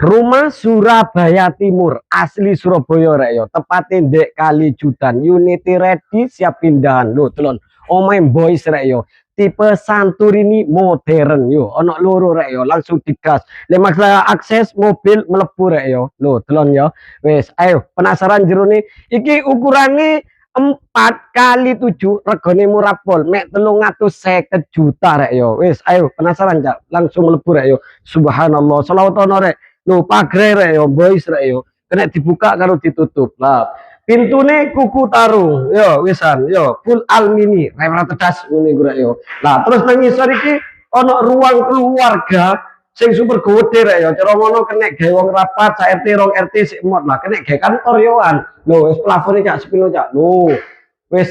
Rumah Surabaya Timur, asli Surabaya rek yo. Tepatnya ndek Kali Judan, Unity ready siap pindahan. Lho, telon. Omae boys rek yo. Tipe Santorini modern yo. Ono loro rek yo, langsung digas. Le masalah akses mobil mlebu rek yo. Lho, telon yo. Wes, ayo penasaran jero nih. Iki ukurane 4x7 regane murah pol mek 350 juta rek yo. Wis ayo penasaran cak langsung mlebu rek yo. Subhanallah selawat ono rek. Lho pagre rek yo boys rek yo. Kena dibuka karo ditutup. Lah pintune kuku tarung yo wisan yo full almini rem tedas ngene rek yo. Lah terus nang ngisor iki ono ruang keluarga sing super gede rek ya cara ngono kena gawe wong rapat sak RT rong RT sik mod lah kena gawe kantor yoan lho wis plafone cak sepilo cak lho wis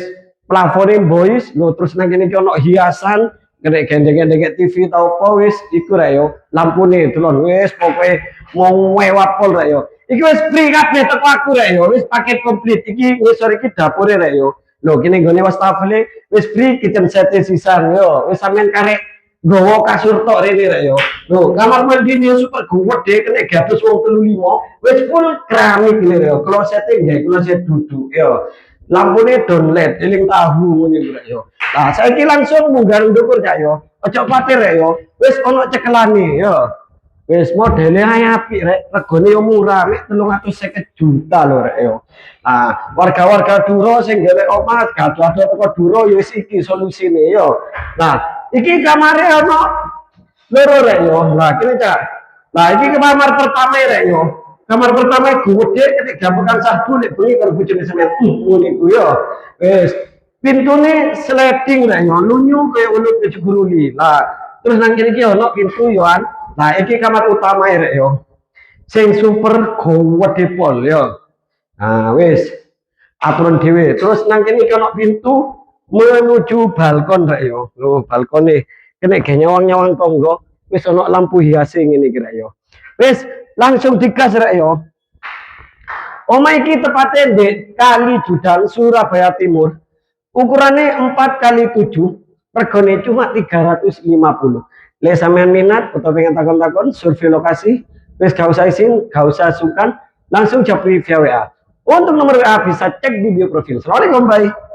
plafone boys lho terus nang kene iki ono hiasan kena gendeng-gendeng TV tau apa wis iku rek yo lampune delon wis pokoke mau mewah pol rek yo iki wis free kabeh teko aku rek yo wis paket komplit iki ngisor iki dapure rek yo lho kene gone wastafel wis free kitchen set sisan yo wis sampean karek gowo kasur tok rene rek yo. Lho, kamar mandi ini super gede kena gatus wong 35, wis full keramik iki yo. Klosete gawe kloset duduk yo. Lampune down LED, eling tahu ngene rek yo. Lah saiki langsung munggah ndukur cak yo. Ojo kuwatir rek yo. Wis ono cekelane yo. Wis modele apik rek, regane yo murah, mek 350 juta lho rek yo. Nah, warga-warga Duro sing golek omah gaduh-gaduh teko Duro yo wis iki solusine yo. Nah, iki kamare ono loro rek yo. Lah kene cak. Lah iki kamar pertama rek yo. Kamar pertama gede ketik jambukan sabu nek bengi karo bojone sampean. Ngene ku yo. Wis pintune sliding rek yo. Lunyu kaya ulut kecuguruli. Lah terus nang kene iki ono pintu yoan. Nah iki kamar utama rek yo. Sing super gede pol yo. Nah wis aturan dhewe. Terus nang kene iki ono pintu menuju balkon rek yo. Lho balkone kena gawe nyawang-nyawang tangga wis ana lampu hias ngene iki rek yo. Wis langsung digas rek yo. Omah iki tepatnya di Kali Judan Surabaya Timur. Ukurannya 4x7, regane cuma 350. Le sampean minat atau pengen takon-takon survei lokasi, wis gak usah izin, gak usah sungkan, langsung japri via WA. Untuk nomor WA bisa cek di bio profil. Assalamualaikum, bye.